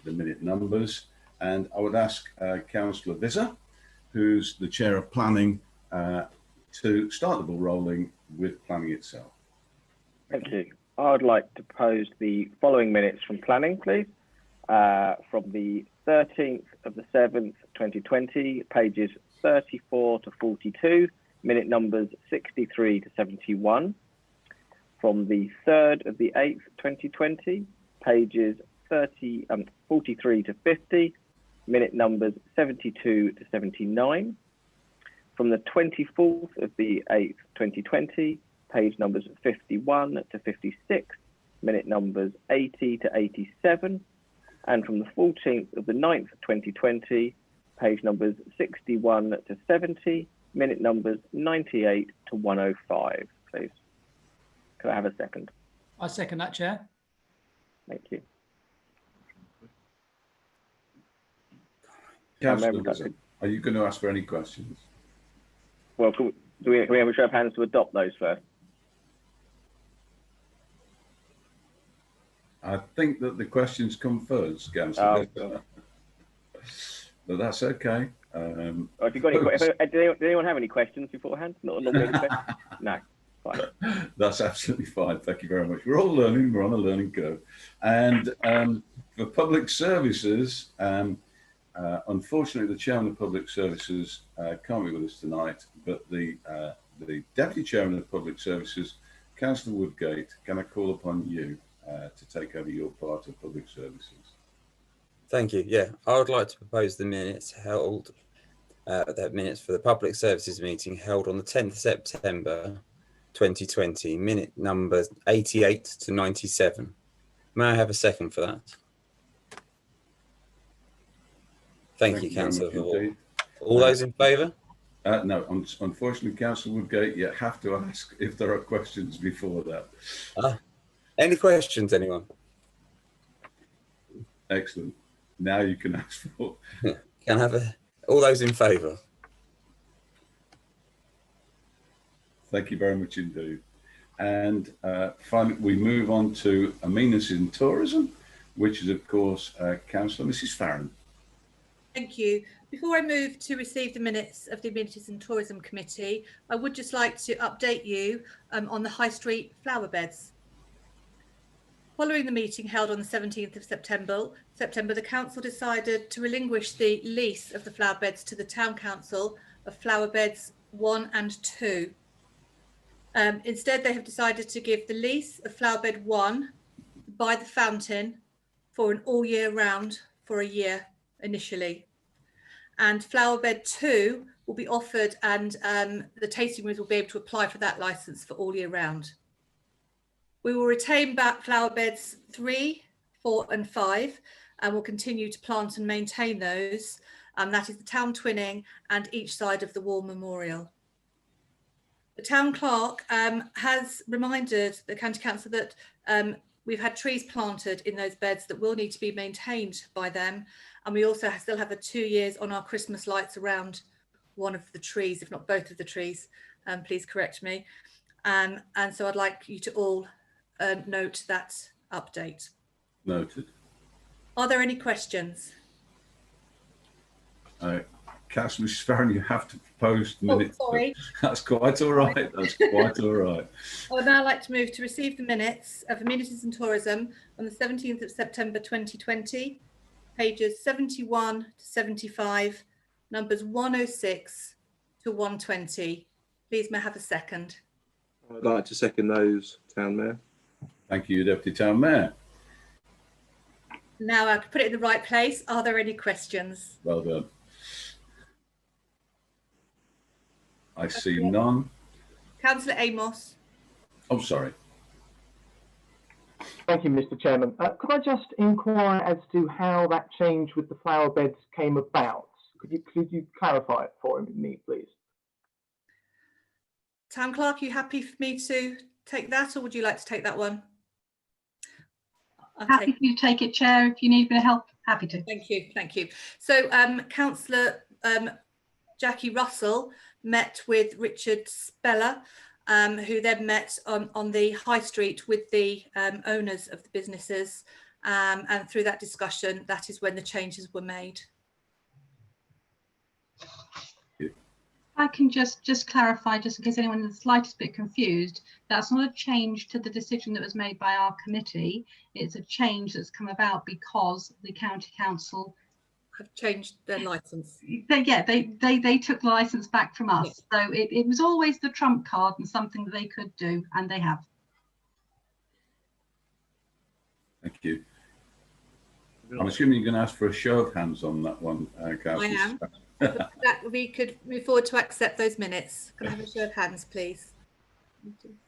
minute numbers. And I would ask Councillor Visser, who's the Chair of Planning, to start the ball rolling with planning itself. Thank you. I would like to propose the following minutes from planning, please. From the 13th of the 7th, 2020, pages 34 to 42, minute numbers 63 to 71. From the 3rd of the 8th, 2020, pages 43 to 50, minute numbers 72 to 79. From the 24th of the 8th, 2020, page numbers 51 to 56, minute numbers 80 to 87. And from the 14th of the 9th, 2020, page numbers 61 to 70, minute numbers 98 to 105, please. Could I have a second? I second that, Chair. Thank you. Councillor Visser, are you going to ask for any questions? Well, can we have a show of hands to adopt those first? I think that the questions come first, Councillor. But that's okay. Have you got any, did anyone have any questions beforehand? Not any questions? No. Fine. That's absolutely fine. Thank you very much. We're all learning. We're on a learning curve. And for public services, unfortunately, the Chairman of Public Services can't be with us tonight, but the Deputy Chairman of Public Services, Councillor Woodgate, can I call upon you to take over your part of public services? Thank you. Yeah, I would like to propose the minutes held, minutes for the public services meeting held on the 10th September 2020, minute numbers 88 to 97. May I have a second for that? Thank you, Councillor Hall. All those in favour? No, unfortunately, Councillor Woodgate, you have to ask if there are questions before that. Any questions, anyone? Excellent. Now you can ask for. Can I have all those in favour? Thank you very much indeed. And finally, we move on to amenities in tourism, which is, of course, Councillor Mrs. Farron. Thank you. Before I move to receive the minutes of the Amenities and Tourism Committee, I would just like to update you on the High Street flower beds. Following the meeting held on the 17th of September, the Council decided to relinquish the lease of the flower beds to the Town Council of Flower Beds 1 and 2. Instead, they have decided to give the lease of Flower Bed 1 by the fountain for an all year round for a year initially. And Flower Bed 2 will be offered, and the tasting rooms will be able to apply for that licence for all year round. We will retain back Flower Beds 3, 4 and 5 and will continue to plant and maintain those. That is the town twinning and each side of the War Memorial. The Town Clerk has reminded the County Council that we've had trees planted in those beds that will need to be maintained by them. And we also still have 2 years on our Christmas lights around one of the trees, if not both of the trees. Please correct me. And so I'd like you to all note that update. Noted. Are there any questions? Councillor Mrs. Farron, you have to propose the minutes. Sorry. That's quite all right. That's quite all right. I would now like to move to receive the minutes of Amenities and Tourism on the 17th of September 2020, pages 71 to 75, numbers 106 to 120. Please may I have a second? I'd like to second those, Town Mayor. Thank you, Deputy Town Mayor. Now I can put it in the right place. Are there any questions? Well done. I see none. Councillor Amos. Oh, sorry. Thank you, Mr. Chairman. Could I just inquire as to how that change with the flower beds came about? Could you clarify it for me, please? Town Clerk, are you happy for me to take that, or would you like to take that one? Happy for you to take it, Chair. If you need me to help, happy to. Thank you, thank you. So Councillor Jackie Russell met with Richard Speller who then met on the high street with the owners of the businesses. And through that discussion, that is when the changes were made. I can just clarify, just in case anyone is the slightest bit confused, that's not a change to the decision that was made by our committee. It's a change that's come about because the county council have changed their licence. They took licence back from us. Yeah. So it was always the trump card and something that they could do, and they have. Thank you. I'm assuming you're going to ask for a show of hands on that one, I am. That we could move forward to accept those minutes. Can I have a show of hands, please?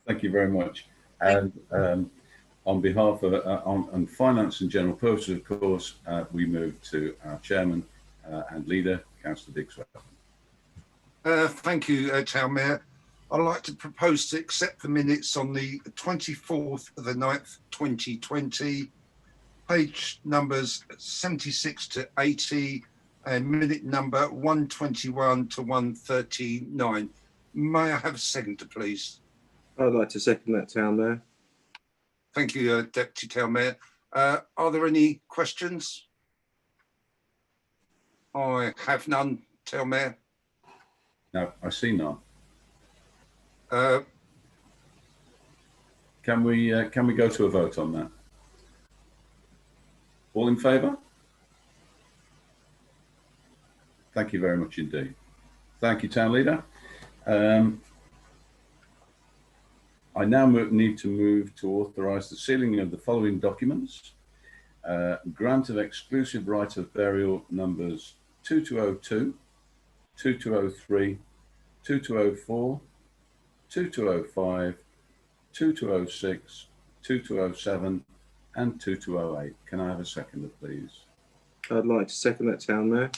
Thank you very much. And on behalf of on finance and general purposes, of course, we move to our chairman and leader, Councillor Dick Swetton. Thank you, Town Mayor. I'd like to propose to accept the minutes on the 24th of the 9th, 2020, page numbers 76 to 80, and minute number 121 to 139. May I have a seconder, please? I'd like to second that, Town Mayor. Thank you, Deputy Town Mayor. Are there any questions? I have none, Town Mayor. No, I see none. Can we go to a vote on that? All in favour? Thank you very much indeed. Thank you, Town Leader. I now need to move to authorise the sealing of the following documents. Grant of exclusive right of burial numbers 2202, 2203, 2204, 2205, 2206, 2207 and 2208. Can I have a seconder, please? I'd like to second that, Town Mayor.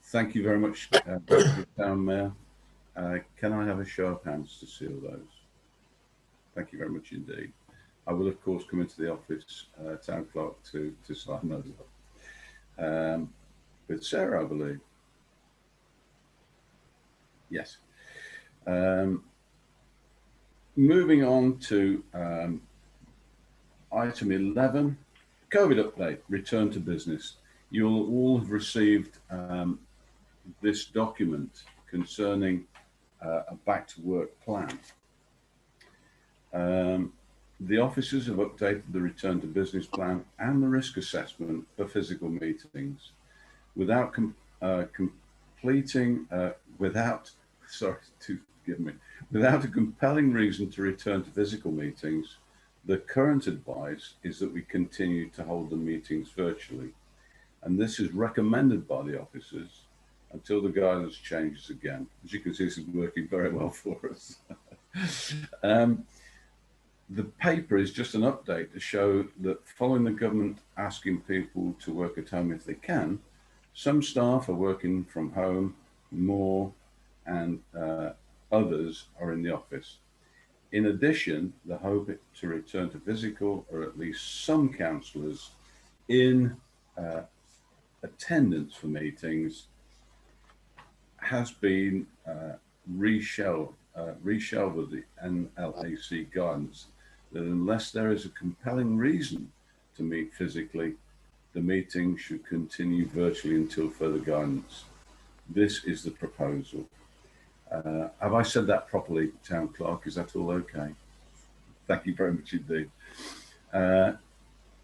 Thank you very much, Town Mayor. Can I have a show of hands to seal those? Thank you very much indeed. I will, of course, come into the office, Town Clerk, to sign those up. With Sarah, I believe. Yes. Moving on to item 11, COVID update, return to business. You'll all have received this document concerning a back to work plan. The officers have updated the return to business plan and the risk assessment for physical meetings without without a compelling reason to return to physical meetings. The current advice is that we continue to hold the meetings virtually, and this is recommended by the officers until the guidance changes again. As you can see, this is working very well for us. The paper is just an update to show that following the government asking people to work at home if they can, some staff are working from home more and others are in the office. In addition, the hope to return to physical, or at least some councillors in attendance for meetings, has been reshelved with the NLAC guidance that unless there is a compelling reason to meet physically, the meeting should continue virtually until further guidance. This is the proposal. Have I said that properly, Town Clerk? Is that all okay? Thank you very much indeed.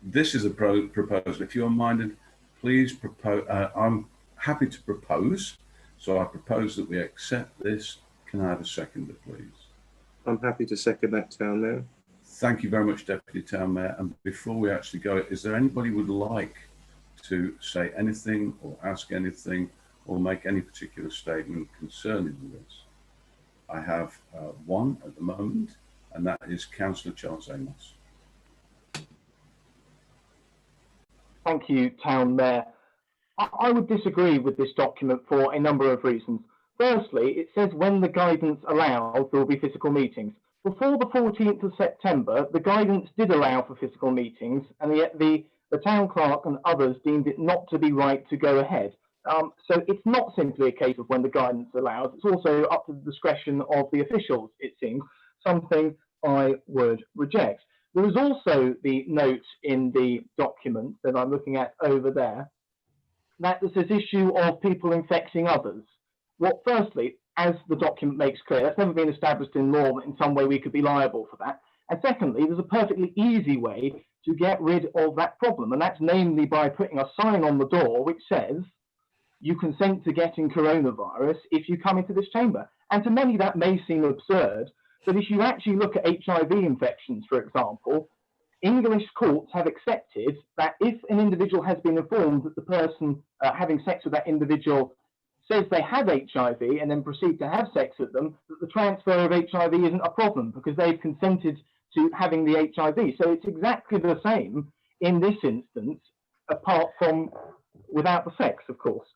This is a proposal. If you're minded, please propose. I'm happy to propose. So I propose that we accept this. Can I have a seconder, please? I'm happy to second that, Town Mayor. Thank you very much, Deputy Town Mayor. And before we actually go, is there anybody who would like to say anything or ask anything or make any particular statement concerning this? I have one at the moment, and that is Councillor Charles Amos. Thank you, Town Mayor. I would disagree with this document for a number of reasons. Firstly, it says when the guidance allows, there will be physical meetings. Before the 14th of September, the guidance did allow for physical meetings, and yet the Town Clerk and others deemed it not to be right to go ahead. So it's not simply a case of when the guidance allows, it's also up to the discretion of the officials, it seems. something I would reject. There is also the note in the document that I'm looking at over there that says issue of people infecting others. Well, firstly, as the document makes clear, that's never been established in law that in some way we could be liable for that. And secondly, there's a perfectly easy way to get rid of that problem, and that's namely by putting a sign on the door which says you consent to getting coronavirus if you come into this chamber. And to many that may seem absurd, but if you actually look at HIV infections, for example, English courts have accepted that if an individual has been informed that the person having sex with that individual says they have HIV and then proceed to have sex with them, that the transfer of HIV isn't a problem because they've consented to having the HIV. So it's exactly the same in this instance, apart from without the sex, of course.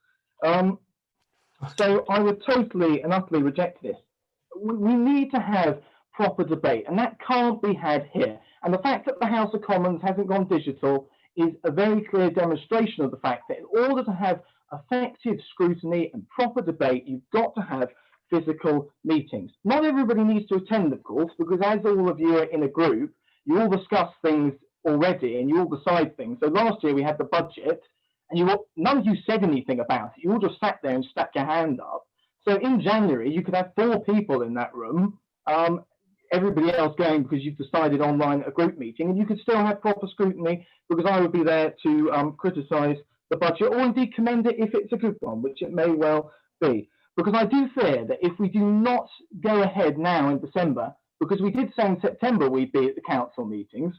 So I would totally and utterly reject this. We need to have proper debate, and that can't be had here. And the fact that the House of Commons hasn't gone digital is a very clear demonstration of the fact that in order to have effective scrutiny and proper debate, you've got to have physical meetings. Not everybody needs to attend, of course, because as all of you are in a group, you all discuss things already and you all decide things. So last year we had the budget, and none of you said anything about it. You all just sat there and stuck your hand up. So in January, you could have 4 people in that room, everybody else going because you've decided online a group meeting, and you could still have proper scrutiny because I would be there to criticise the budget or indeed commend it if it's a good one, which it may well be. Because I do fear that if we do not go ahead now in December, because we did say in September we'd be at the council meetings,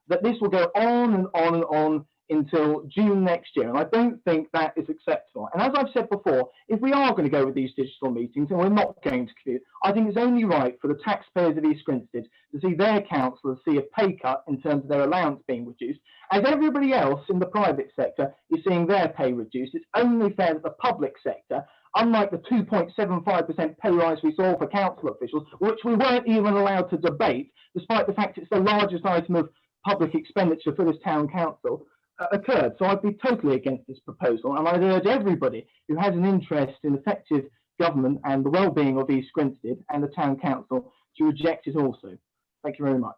that this will go on and on and on until June next year. And I don't think that is acceptable. And as I've said before, if we are going to go with these digital meetings and we're not going to commute, I think it's only right for the taxpayers of East Grinstead to see their councillors see a pay cut in terms of their allowance being reduced, as everybody else in the private sector is seeing their pay reduced. It's only fair that the public sector, unlike the 2.75% pay rise we saw for council officials, which we weren't even allowed to debate, despite the fact it's the largest item of public expenditure for this town council, occurred. So I'd be totally against this proposal, and I'd urge everybody who has an interest in effective government and the well-being of East Grinstead and the town council to reject it also. Thank you very much.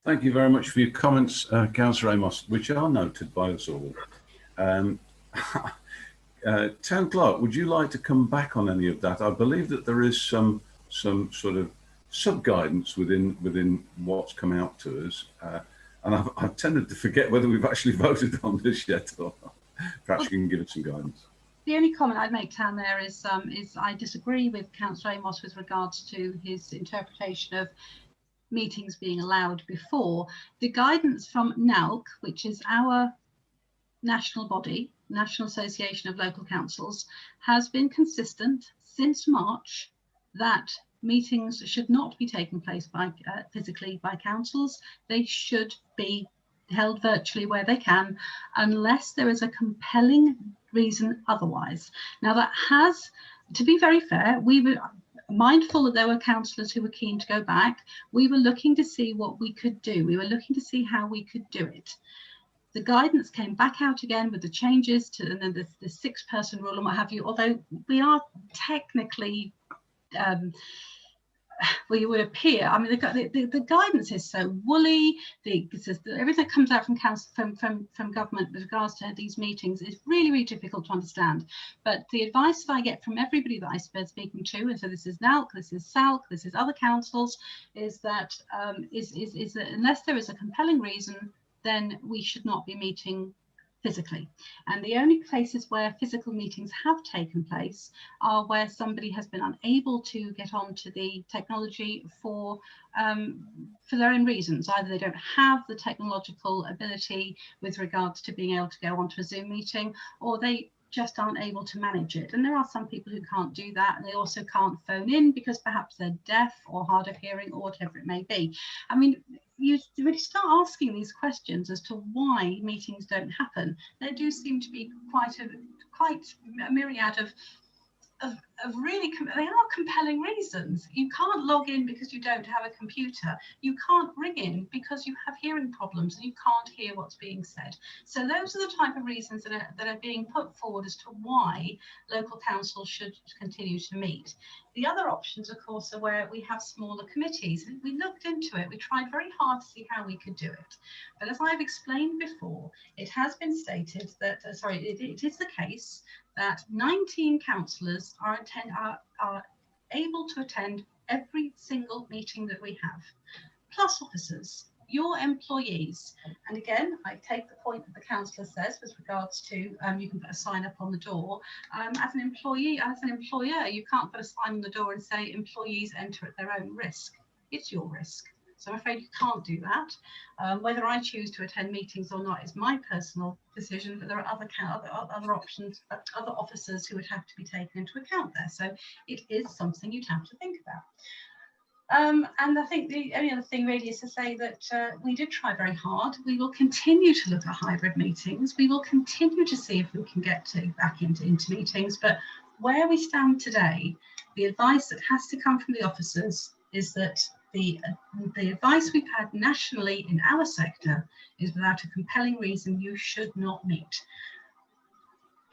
Thank you very much for your comments, Councillor Amos, which are noted by us all. Town Clerk, would you like to come back on any of that? I believe that there is some sort of sub-guidance within what's come out to us. And I've tended to forget whether we've actually voted on this yet, or perhaps you can give us some guidance. The only comment I'd make, Tan, there is I disagree with Councillor Amos with regards to his interpretation of meetings being allowed before. The guidance from NALC, which is our national body, National Association of Local Councils, has been consistent since March that meetings should not be taking place physically by councils. They should be held virtually where they can, unless there is a compelling reason otherwise. Now, that has, to be very fair, we were mindful that there were councillors who were keen to go back. We were looking to see what we could do. We were looking to see how we could do it. The guidance came back out again with the changes to and then the 6-person rule and what have you, although we are technically well, you would appear. I mean, the guidance is so woolly. Everything that comes out from council, from government with regards to these meetings is really, really difficult to understand. But the advice that I get from everybody that I've been speaking to, and so this is NALC, this is SALC, this is other councils, is that that unless there is a compelling reason, then we should not be meeting physically. And the only places where physical meetings have taken place are where somebody has been unable to get onto the technology for their own reasons. Either they don't have the technological ability with regards to being able to go onto a Zoom meeting, or they just aren't able to manage it. And there are some people who can't do that, and they also can't phone in because perhaps they're deaf or hard of hearing or whatever it may be. I mean, you really start asking these questions as to why meetings don't happen. There do seem to be quite a myriad of of really, they are compelling reasons. You can't log in because you don't have a computer. You can't ring in because you have hearing problems and you can't hear what's being said. So those are the type of reasons that are being put forward as to why local councils should continue to meet. The other options, of course, are where we have smaller committees. We looked into it. We tried very hard to see how we could do it. But as I've explained before, it has been stated that, it is the case that 19 councillors are able to attend every single meeting that we have, plus officers, your employees. And again, I take the point that the councillor says with regards to you can put a sign up on the door. As an employee, as an employer, you can't put a sign on the door and say employees enter at their own risk. It's your risk. So I'm afraid you can't do that. Whether I choose to attend meetings or not is my personal decision, but there are other options, other officers who would have to be taken into account there. So it is something you'd have to think about. And I think the only other thing really is to say that we did try very hard. We will continue to look at hybrid meetings. We will continue to see if we can get back into meetings. But where we stand today, the advice that has to come from the officers is that the advice we've had nationally in our sector is without a compelling reason, you should not meet.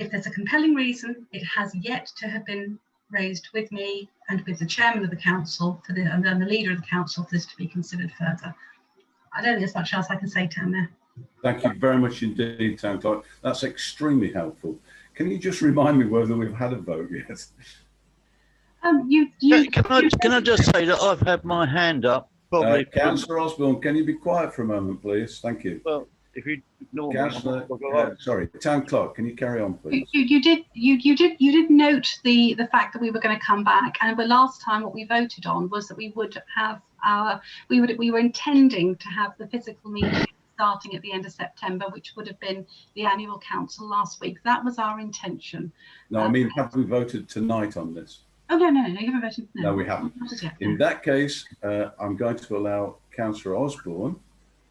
If there's a compelling reason, it has yet to have been raised with me and with the chairman of the council and then the leader of the council for this to be considered further. I don't think there's much else I can say, Town Mayor. Thank you very much indeed, Town Clerk. That's extremely helpful. Can you just remind me whether we've had a vote yet? Can I just say that I've had my hand up? Probably. Councillor Osborne, can you be quiet for a moment, please? Thank you. Well, if you ignore Councillor, sorry, Town Clerk, can you carry on, please? You did note the fact that we were going to come back, and the last time what we voted on was that we would have we were intending to have the physical meeting starting at the end of September, which would have been the annual council last week. That was our intention. No, I mean, have we voted tonight on this? Oh, no, you haven't voted. No, we haven't. In that case, I'm going to allow Councillor Osborne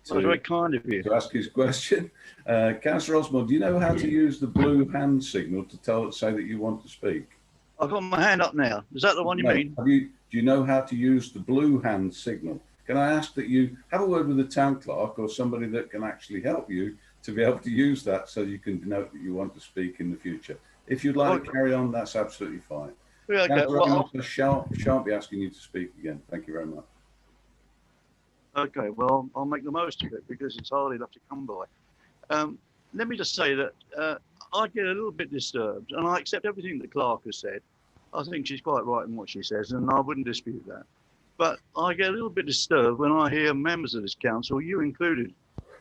to ask his question. Councillor Osborne, do you know how to use the blue hand signal to say that you want to speak? I've got my hand up now. Is that the one you mean? Do you know how to use the blue hand signal? Can I ask that you have a word with the town clerk or somebody that can actually help you to be able to use that so you can denote that you want to speak in the future? If you'd like to carry on, that's absolutely fine. Yeah, okay. I shan't be asking you to speak again. Thank you very much. Okay, well, I'll make the most of it because it's hard enough to come by. Let me just say that I get a little bit disturbed, and I accept everything that Clark has said. I think she's quite right in what she says, and I wouldn't dispute that. But I get a little bit disturbed when I hear members of this council, you included,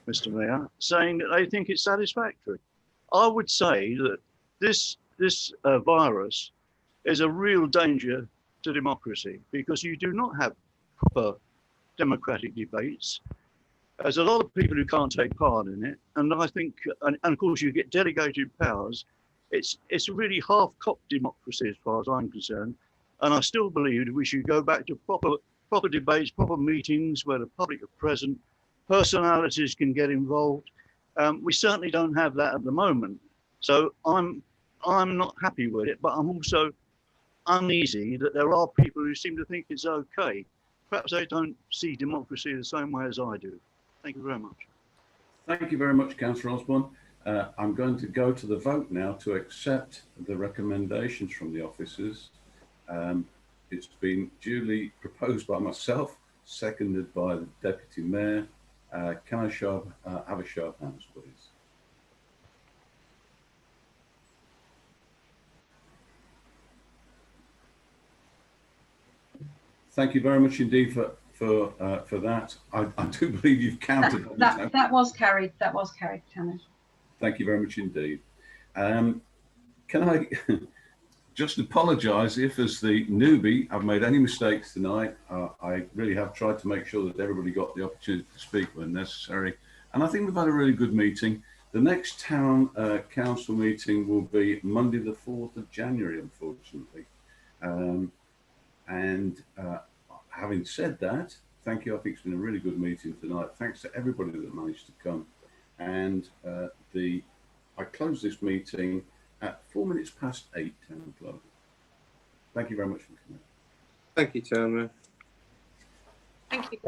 Mr. Mayor, saying that they think it's satisfactory. I would say that this virus is a real danger to democracy because you do not have proper democratic debates. There's a lot of people who can't take part in it, and I think, and of course, you get delegated powers. It's a really half-cocked democracy as far as I'm concerned, and I still believe we should go back to proper debates, proper meetings where the public are present, personalities can get involved. We certainly don't have that at the moment, so I'm not happy with it, but I'm also uneasy that there are people who seem to think it's okay. Perhaps they don't see democracy the same way as I do. Thank you very much. Thank you very much, Councillor Osborne. I'm going to go to the vote now to accept the recommendations from the officers. It's been duly proposed by myself, seconded by the Deputy Mayor. Can I have a show of hands, please? Thank you very much indeed for that. I do believe you've counted. That was carried. That was carried, Chairman. Thank you very much indeed. Can I just apologise if, as the newbie, I've made any mistakes tonight. I really have tried to make sure that everybody got the opportunity to speak when necessary. And I think we've had a really good meeting. The next town council meeting will be Monday, the 4th of January, unfortunately. Having said that, thank you. I think it's been a really good meeting tonight. Thanks to everybody that managed to come. And I close this meeting at 8:04, Town Clerk. Thank you very much for coming. Thank you, Town Mayor. Thank you.